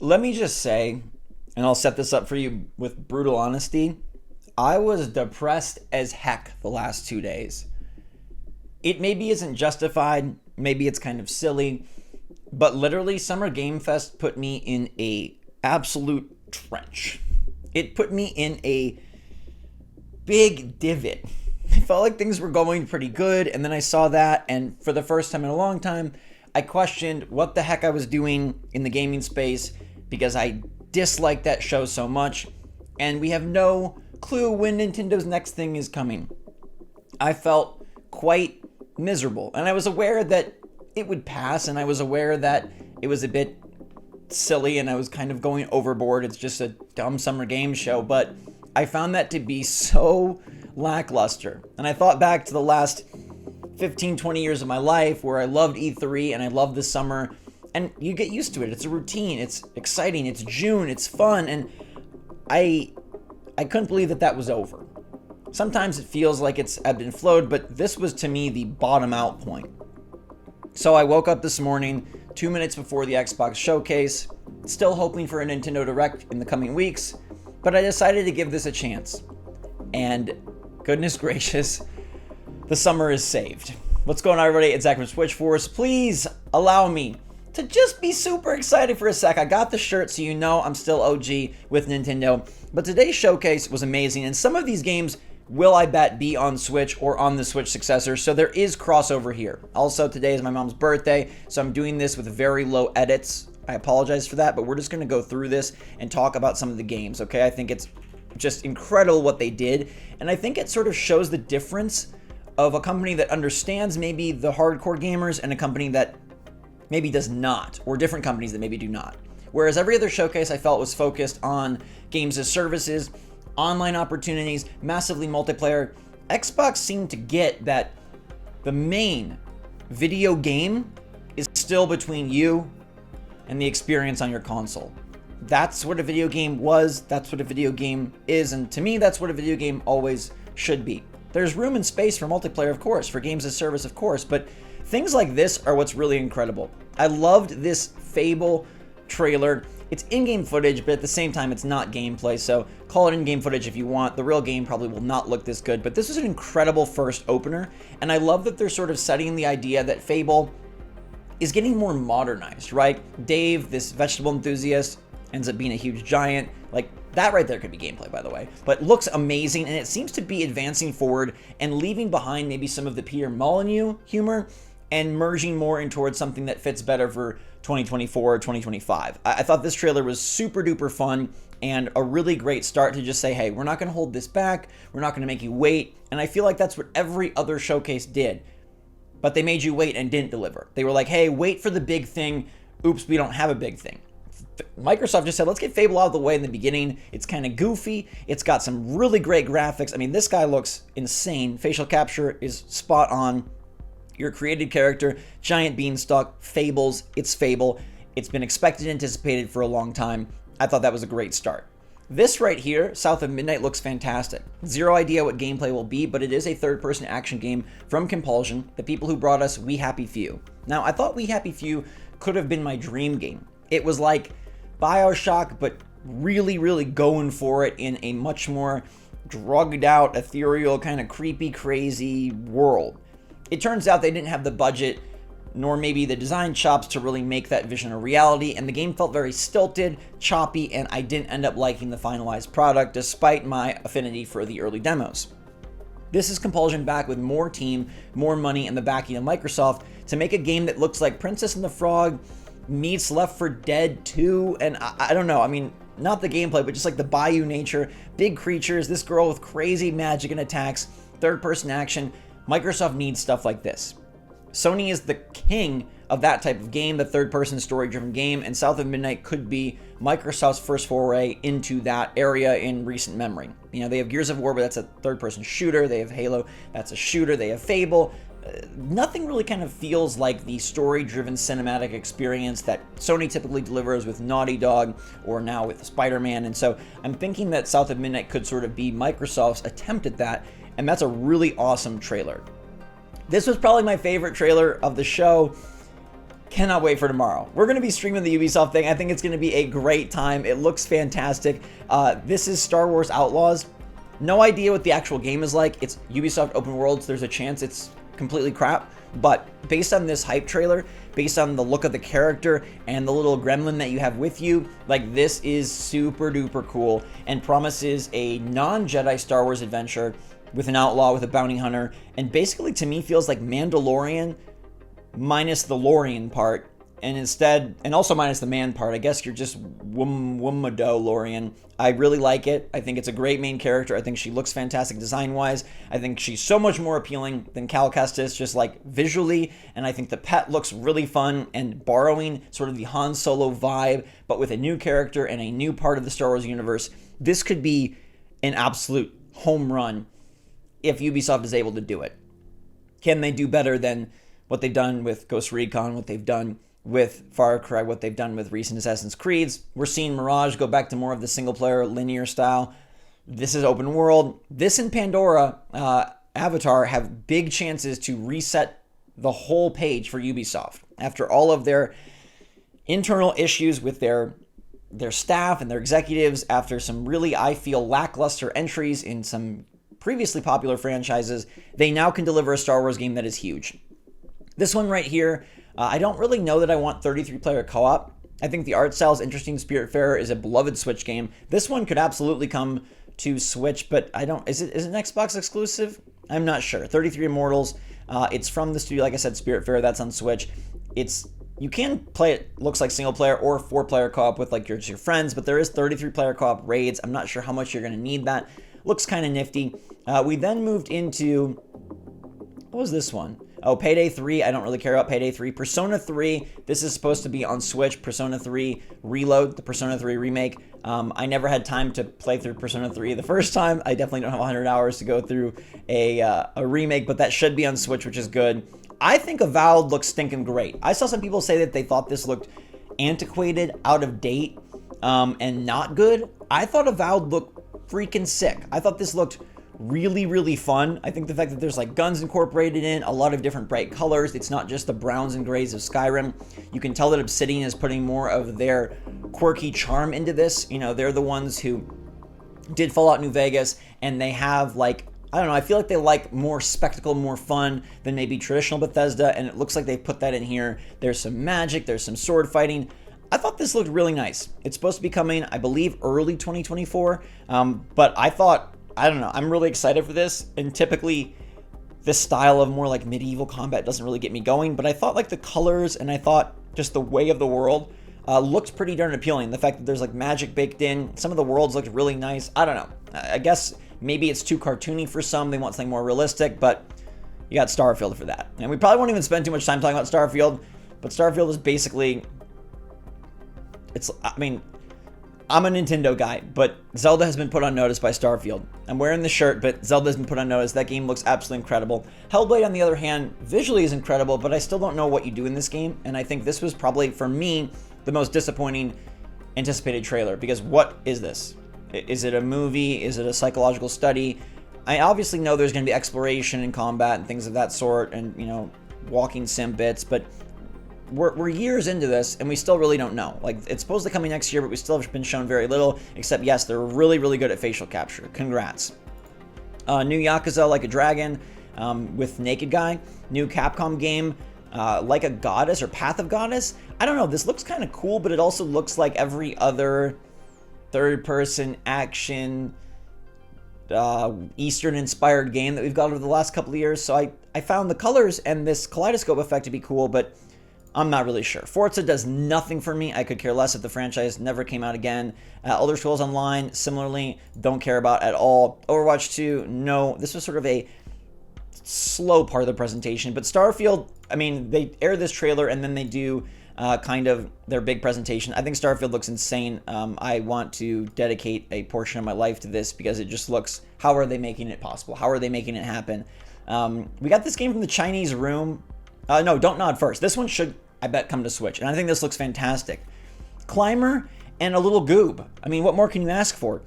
Let me just say, and I'll set this up for you with brutal honesty, I was depressed as heck the last 2 days. It maybe isn't justified, maybe it's kind of silly, but literally Summer Game Fest put me in a absolute trench. It put me in a big divot. I felt like things were going pretty good, and then I saw that, and for the first time in a long time, I questioned what the heck I was doing in the gaming space because I dislike that show so much, and we have no clue when Nintendo's next thing is coming. I felt quite miserable, and I was aware that it would pass, and I was aware that it was a bit silly and I was kind of going overboard. It's just a dumb summer game show, but I found that to be so lackluster. And I thought back to the last 15, 20 years of my life where I loved E3 and I loved the summer, and you get used to it. It's a routine. It's exciting. It's June. It's fun. And I couldn't believe that was over. Sometimes it feels like it's ebbed and flowed, but this was to me the bottom out point. So I woke up this morning 2 minutes before the Xbox showcase, still hoping for a Nintendo Direct in the coming weeks, but I decided to give this a chance. And goodness gracious, the summer is saved. What's going on, everybody? It's Zach from SwitchForce. Please allow me to just be super excited for a sec. I got the shirt, so you know I'm still OG with Nintendo. But today's showcase was amazing, and some of these games will, I bet, be on Switch or on the Switch successor, so there is crossover here. Also, today is my mom's birthday, so I'm doing this with very low edits. I apologize for that, but we're just going to go through this and talk about some of the games, okay? I think it's just incredible what they did, and I think it sort of shows the difference of a company that understands maybe the hardcore gamers and a company that maybe does not, or different companies that maybe do not. Whereas every other showcase I felt was focused on games as services, online opportunities, massively multiplayer, Xbox seemed to get that the main video game is still between you and the experience on your console. That's what a video game was, that's what a video game is, and to me, that's what a video game always should be. There's room and space for multiplayer, of course, for games as service, of course, but things like this are what's really incredible. I loved this Fable trailer. It's in-game footage, but at the same time, it's not gameplay, so call it in-game footage if you want. The real game probably will not look this good, but this is an incredible first opener, and I love that they're sort of setting the idea that Fable is getting more modernized, right? Dave, this vegetable enthusiast, ends up being a huge giant. Like, that right there could be gameplay, by the way, but looks amazing, and it seems to be advancing forward and leaving behind maybe some of the Peter Molyneux humor and merging more in towards something that fits better for 2024 or 2025. I thought this trailer was super duper fun and a really great start to just say, hey, we're not going to hold this back. We're not going to make you wait. And I feel like that's what every other showcase did. But they made you wait and didn't deliver. They were like, hey, wait for the big thing. Oops, we don't have a big thing. Microsoft just said, let's get Fable out of the way in the beginning. It's kind of goofy. It's got some really great graphics. I mean, this guy looks insane. Facial capture is spot on. Your created character, giant beanstalk, Fables, it's Fable. It's been expected and anticipated for a long time. I thought that was a great start. This right here, South of Midnight, looks fantastic. Zero idea what gameplay will be, but it is a third-person action game from Compulsion, the people who brought us We Happy Few. Now, I thought We Happy Few could have been my dream game. It was like BioShock, but really, really going for it in a much more drugged-out, ethereal, kind of creepy, crazy world. It turns out they didn't have the budget, nor maybe the design chops to really make that vision a reality, and the game felt very stilted, choppy, and I didn't end up liking the finalized product, despite my affinity for the early demos. This is Compulsion back with more team, more money, and the backing of Microsoft to make a game that looks like Princess and the Frog meets Left 4 Dead 2, and I don't know, I mean, not the gameplay, but just like the bayou nature, big creatures, this girl with crazy magic and attacks, third-person action. Microsoft needs stuff like this. Sony is the king of that type of game, the third-person story-driven game, and South of Midnight could be Microsoft's first foray into that area in recent memory. You know, they have Gears of War, but that's a third-person shooter. They have Halo, that's a shooter. They have Fable. Nothing really kind of feels like the story-driven cinematic experience that Sony typically delivers with Naughty Dog or now with Spider-Man, and so I'm thinking that South of Midnight could sort of be Microsoft's attempt at that, and that's a really awesome trailer. This was probably my favorite trailer of the show. Cannot wait for tomorrow. We're going to be streaming the Ubisoft thing. I think it's going to be a great time. It looks fantastic. This is Star Wars Outlaws. No idea what the actual game is like. It's Ubisoft open worlds. There's a chance it's completely crap. But based on this hype trailer, based on the look of the character and the little gremlin that you have with you, like, this is super duper cool and promises a non-Jedi Star Wars adventure with an outlaw, with a bounty hunter, and basically to me feels like Mandalorian minus the Lorian part, and also minus the man part. I guess you're just Wumado Lorian. I really like it. I think it's a great main character. I think she looks fantastic design-wise. I think she's so much more appealing than Cal Kestis, just like visually, and I think the pet looks really fun and borrowing sort of the Han Solo vibe, but with a new character and a new part of the Star Wars universe. This could be an absolute home run if Ubisoft is able to do it. Can they do better than what they've done with Ghost Recon, what they've done with Far Cry, what they've done with recent Assassin's Creeds? We're seeing Mirage go back to more of the single-player linear style. This is open world. This and Pandora, Avatar, have big chances to reset the whole page for Ubisoft. After all of their internal issues with their staff and their executives, after some really, I feel, lackluster entries in some previously popular franchises, they now can deliver a Star Wars game that is huge. This one right here, I don't really know that I want 33-player co-op. I think the art style is interesting. Spiritfarer is a beloved Switch game. This one could absolutely come to Switch, but I don't... Is it an Xbox exclusive? I'm not sure. 33 Immortals. It's from the studio, like I said, Spiritfarer. That's on Switch. You can play it, looks like single player or 4-player co-op with like your friends, but there is 33-player co-op raids. I'm not sure how much you're going to need that. Looks kind of nifty. We then moved into... What was this one? Oh, Payday 3. I don't really care about Payday 3. Persona 3. This is supposed to be on Switch. Persona 3 Reload, the Persona 3 remake. I never had time to play through Persona 3 the first time. I definitely don't have 100 hours to go through a remake, but that should be on Switch, which is good. I think Avowed looks stinking great. I saw some people say that they thought this looked antiquated, out of date, and not good. I thought Avowed looked freaking sick. I thought this looked really, really fun. I think the fact that there's like guns incorporated in, a lot of different bright colors. It's not just the browns and grays of Skyrim. You can tell that Obsidian is putting more of their quirky charm into this. You know, they're the ones who did Fallout New Vegas, and they have like, I don't know, I feel like they like more spectacle, more fun than maybe traditional Bethesda, and it looks like they put that in here. There's some magic, there's some sword fighting. I thought this looked really nice. It's supposed to be coming, I believe, early 2024, but I don't know, I'm really excited for this, and typically this style of more like medieval combat doesn't really get me going, but I thought like the colors and I thought just the way of the world looked pretty darn appealing. The fact that there's like magic baked in, some of the worlds looked really nice. I don't know, I guess maybe it's too cartoony for some, they want something more realistic, but you got Starfield for that. And we probably won't even spend too much time talking about Starfield, but Starfield is basically, I'm a Nintendo guy, but Zelda has been put on notice by Starfield. I'm wearing the shirt, but Zelda has been put on notice. That game looks absolutely incredible. Hellblade, on the other hand, visually is incredible, but I still don't know what you do in this game, and I think this was probably, for me, the most disappointing anticipated trailer, because what is this? Is it a movie? Is it a psychological study? I obviously know there's going to be exploration and combat and things of that sort, and, you know, walking sim bits, but we're years into this, and we still really don't know. Like, it's supposed to come next year, but we still have been shown very little, except, yes, they're really, really good at facial capture. Congrats. New Yakuza Like a Dragon with Naked Guy. New Capcom game, Like a Goddess or Path of Goddess. I don't know, this looks kind of cool, but it also looks like every other third-person action Eastern-inspired game that we've got over the last couple of years. So I found the colors and this kaleidoscope effect to be cool, but I'm not really sure. Forza does nothing for me. I could care less if the franchise never came out again. Elder Scrolls Online, similarly, don't care about at all. Overwatch 2, no. This was sort of a slow part of the presentation. But Starfield, I mean, they air this trailer and then they do kind of their big presentation. I think Starfield looks insane. I want to dedicate a portion of my life to this because it just looks, how are they making it possible? How are they making it happen? We got this game from the Chinese Room. No, Don't Nod first. This one should, I bet, come to Switch. And I think this looks fantastic. Climber and a little goob. I mean, what more can you ask for?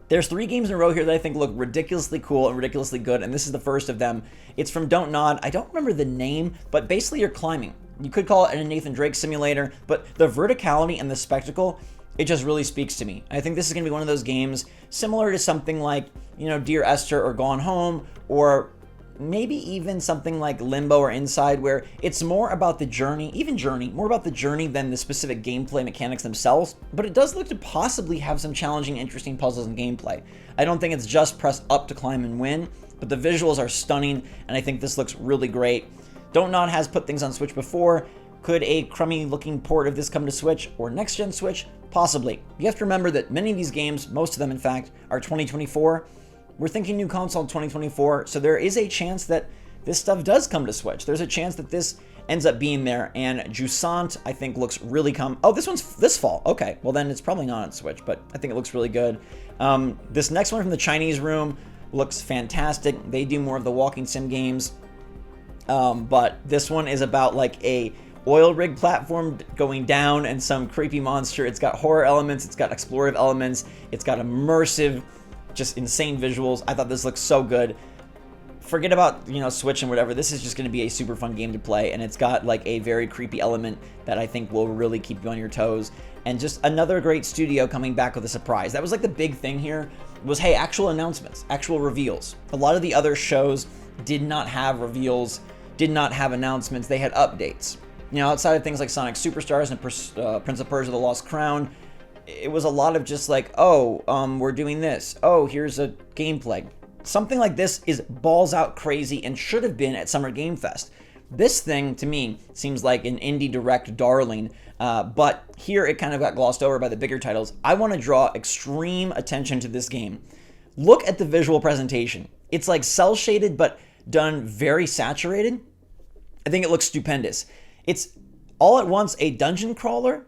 There's 3 games in a row here that I think look ridiculously cool and ridiculously good, and this is the first of them. It's from Don't Nod. I don't remember the name, but basically you're climbing. You could call it a Nathan Drake simulator, but the verticality and the spectacle, it just really speaks to me. I think this is going to be one of those games similar to something like, Dear Esther or Gone Home, or maybe even something like Limbo or Inside, where it's more about the journey, more about the journey than the specific gameplay mechanics themselves, but it does look to possibly have some challenging, interesting puzzles and gameplay. I don't think it's just press up to climb and win, but the visuals are stunning, and I think this looks really great. Don't Nod has put things on Switch before. Could a crummy looking port of this come to Switch or next gen Switch? Possibly. You have to remember that many of these games, most of them in fact, are 2024. We're thinking new console in 2024, so there is a chance that this stuff does come to Switch. There's a chance that this ends up being there, and Jusant, I think, looks really Oh, this one's this fall. Okay, well then it's probably not on Switch, but I think it looks really good. This next one from the Chinese room looks fantastic. They do more of the walking sim games, but this one is about like a oil rig platform going down and some creepy monster. It's got horror elements, it's got explorative elements, it's got immersive, just insane visuals. I thought this looked so good. Forget about, Switch and whatever. This is just going to be a super fun game to play, and it's got like a very creepy element that I think will really keep you on your toes. And just another great studio coming back with a surprise. That was like the big thing here was, hey, actual announcements, actual reveals. A lot of the other shows did not have reveals, did not have announcements. They had updates. Outside of things like Sonic Superstars and Prince of Persia: The Lost Crown, it was a lot of just like, we're doing this. Oh, here's a gameplay. Something like this is balls out crazy and should have been at Summer Game Fest. This thing, to me, seems like an indie direct darling, but here it kind of got glossed over by the bigger titles. I want to draw extreme attention to this game. Look at the visual presentation. It's like cel-shaded, but done very saturated. I think it looks stupendous. It's all at once a dungeon crawler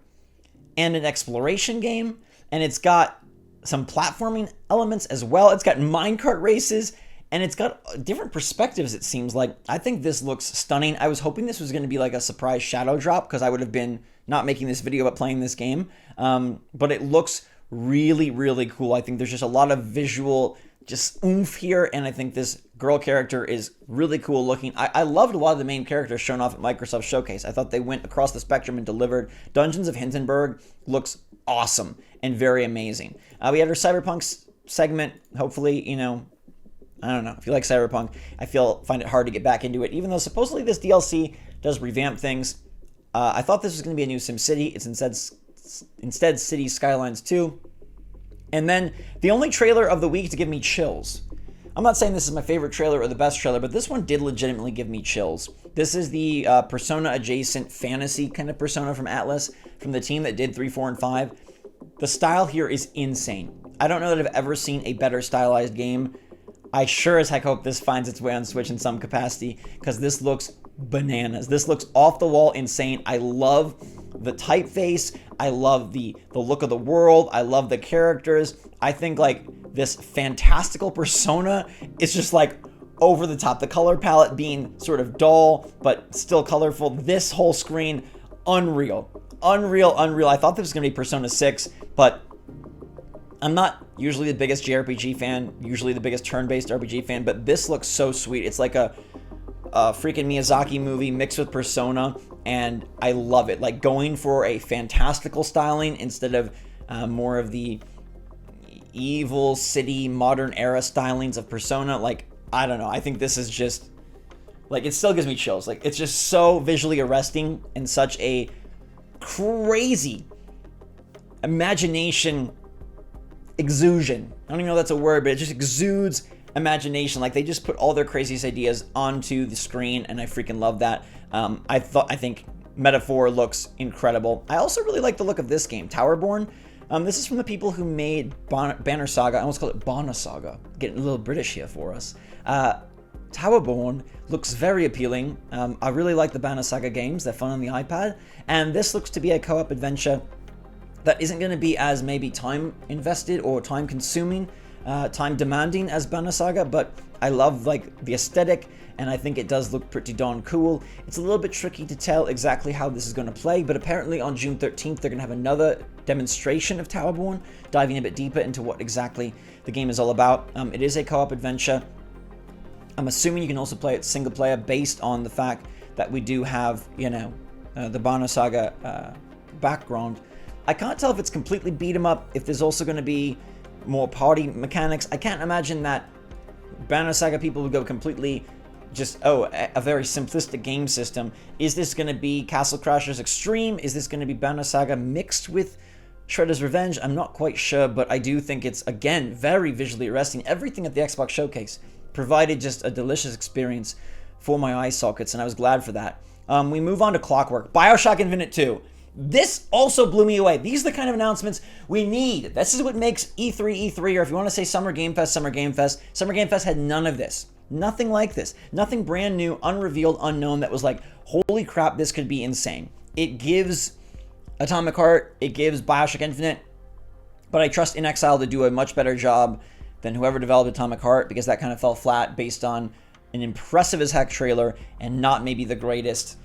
and an exploration game, and it's got some platforming elements as well. It's got minecart races, and it's got different perspectives, it seems like. I think this looks stunning. I was hoping this was going to be like a surprise shadow drop, because I would have been not making this video but playing this game. But it looks really, really cool. I think there's just a lot of visual just oomph here, and I think this girl character is really cool looking. I loved a lot of the main characters shown off at Microsoft Showcase. I thought they went across the spectrum and delivered. Dungeons of Hindenburg looks awesome and very amazing. We had our Cyberpunk segment. Hopefully, I don't know. If you like Cyberpunk, I find it hard to get back into it, even though supposedly this DLC does revamp things. I thought this was going to be a new SimCity. It's instead City Skylines 2. And then the only trailer of the week to give me chills. I'm not saying this is my favorite trailer or the best trailer, but this one did legitimately give me chills. This is the Persona adjacent fantasy kind of Persona from Atlas, from the team that did 3, 4, and 5. The style here is insane. I don't know that I've ever seen a better stylized game. I sure as heck hope this finds its way on Switch in some capacity, because this looks bananas. This looks off the wall insane. I love the typeface. I love the look of the world. I love the characters. I think like this fantastical Persona is just like over the top. The color palette being sort of dull but still colorful. This whole screen, unreal. I thought this was going to be Persona 6, but I'm not usually the biggest JRPG fan, usually the biggest turn-based RPG fan, but this looks so sweet. It's like a freaking Miyazaki movie mixed with Persona, and I love it. Like going for a fantastical styling instead of more of the evil city modern era stylings of Persona. Like, I don't know. I think this is just like, it still gives me chills. Like, it's just so visually arresting and such a crazy imagination exusion. I don't even know if that's a word, but it just exudes imagination. Like, they just put all their craziest ideas onto the screen, and I freaking love that. I think Metaphor looks incredible. I also really like the look of this game, Towerborne. This is from the people who made Banner Saga. I almost called it Banner Saga. Getting a little British here for us. Towerborne looks very appealing. I really like the Banner Saga games. They're fun on the iPad. And this looks to be a co-op adventure that isn't going to be as maybe time invested or time consuming time demanding as Banner Saga, but I love like the aesthetic, and I think it does look pretty darn cool. It's a little bit tricky to tell exactly how this is going to play, but apparently on June 13th they're going to have another demonstration of Towerborne, diving a bit deeper into what exactly the game is all about. It is a co-op adventure. I'm assuming you can also play it single player based on the fact that we do have, you know, the Banner Saga background. I can't tell if it's completely beat 'em up, if there's also going to be more party mechanics. I can't imagine that Banner Saga people would go completely just, a very simplistic game system. Is this going to be Castle Crashers Extreme? Is this going to be Banner Saga mixed with Shredder's Revenge? I'm not quite sure, but I do think it's, again, very visually arresting. Everything at the Xbox Showcase provided just a delicious experience for my eye sockets, and I was glad for that. We move on to Clockwork. BioShock Infinite 2. This also blew me away. These are the kind of announcements we need. This is what makes E3, or if you want to say Summer Game Fest, Summer Game Fest. Summer Game Fest had none of this. Nothing like this. Nothing brand new, unrevealed, unknown that was like, holy crap, this could be insane. It gives Atomic Heart, it gives BioShock Infinite, but I trust inXile to do a much better job than whoever developed Atomic Heart, because that kind of fell flat based on an impressive as heck trailer and not maybe the greatest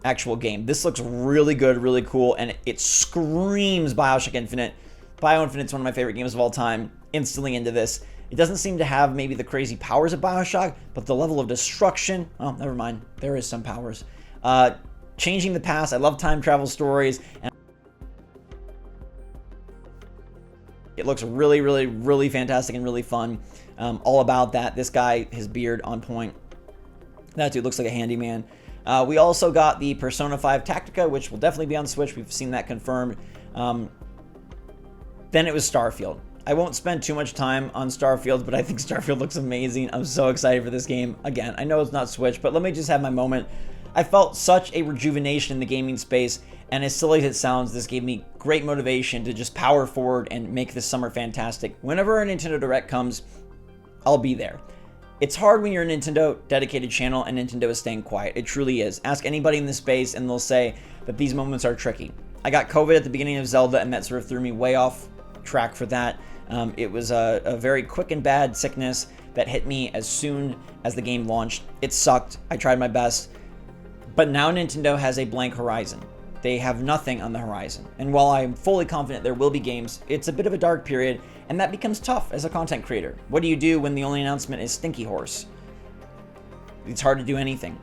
actual game. This looks really good, really cool, and it screams BioShock Infinite. Bio Infinite's one of my favorite games of all time. Instantly into this. It doesn't seem to have maybe the crazy powers of BioShock, but the level of destruction, oh, never mind. There is some powers. Changing the past. I love time travel stories, and it looks really, really, really fantastic and really fun. All about that. This guy, his beard on point. That dude looks like a handyman. We also got the Persona 5 Tactica, which will definitely be on Switch. We've seen that confirmed. Then it was Starfield. I won't spend too much time on Starfield, but I think Starfield looks amazing. I'm so excited for this game. Again, I know it's not Switch, but let me just have my moment. I felt such a rejuvenation in the gaming space, and as silly as it sounds, this gave me great motivation to just power forward and make this summer fantastic. Whenever a Nintendo Direct comes, I'll be there. It's hard when you're a Nintendo dedicated channel and Nintendo is staying quiet. It truly is. Ask anybody in this space and they'll say that these moments are tricky. I got COVID at the beginning of Zelda, and that sort of threw me way off track for that. It was a very quick and bad sickness that hit me as soon as the game launched. It sucked. I tried my best. But now Nintendo has a blank horizon. They have nothing on the horizon. And while I'm fully confident there will be games, it's a bit of a dark period, and that becomes tough as a content creator. What do you do when the only announcement is Stinky Horse? It's hard to do anything.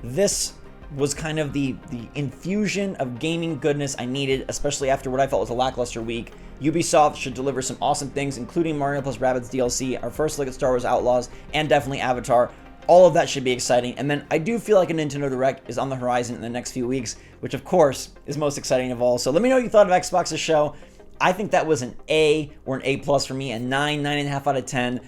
This was kind of the infusion of gaming goodness I needed, especially after what I felt was a lackluster week. Ubisoft should deliver some awesome things, including Mario plus Rabbids DLC, our first look at Star Wars Outlaws, and definitely Avatar. All of that should be exciting. And then I do feel like a Nintendo Direct is on the horizon in the next few weeks, which of course is most exciting of all. So let me know what you thought of Xbox's show. I think that was an A or an A plus for me, a 9.5 out of 10.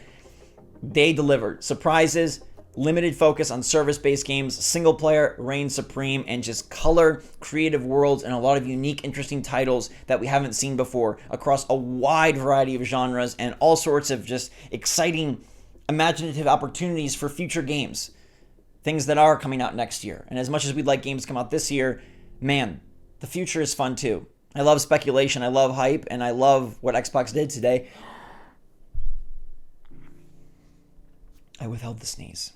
They delivered. Surprises, limited focus on service-based games, single player reigns supreme, and just color, creative worlds, and a lot of unique, interesting titles that we haven't seen before across a wide variety of genres and all sorts of just exciting, imaginative opportunities for future games. Things that are coming out next year. And as much as we'd like games to come out this year, man, the future is fun too. I love speculation, I love hype, and I love what Xbox did today. I withheld the sneeze.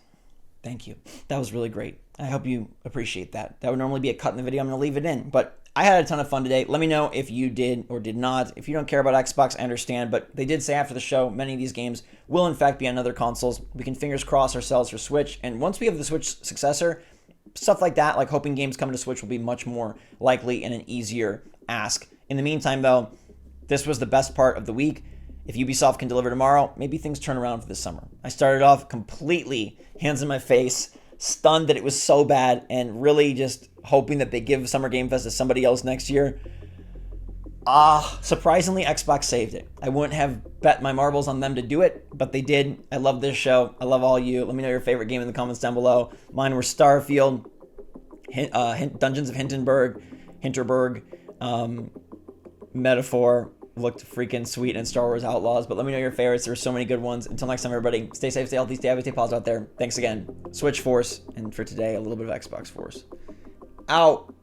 Thank you. That was really great. I hope you appreciate that. That would normally be a cut in the video. I'm going to leave it in. But I had a ton of fun today. Let me know if you did or did not. If you don't care about Xbox, I understand. But they did say after the show, many of these games will in fact be on other consoles. We can fingers cross ourselves for Switch. And once we have the Switch successor, stuff like that, like hoping games come to Switch, will be much more likely and an easier ask. In the meantime, though, this was the best part of the week. If Ubisoft can deliver tomorrow, maybe things turn around for this summer. I started off completely hands in my face, stunned that it was so bad, and really just hoping that they give Summer Game Fest to somebody else next year. Surprisingly, Xbox saved it. I wouldn't have bet my marbles on them to do it, but they did. I love this show. I love all you. Let me know your favorite game in the comments down below. Mine were Starfield, Dungeons of Hinterberg, Metaphor. Looked freaking sweet, in Star Wars Outlaws. But let me know your favorites. There are so many good ones. Until next time, everybody, stay safe, stay healthy, stay happy, stay positive out there. Thanks again. SwitchForce, and for today, a little bit of Xbox Force. Out.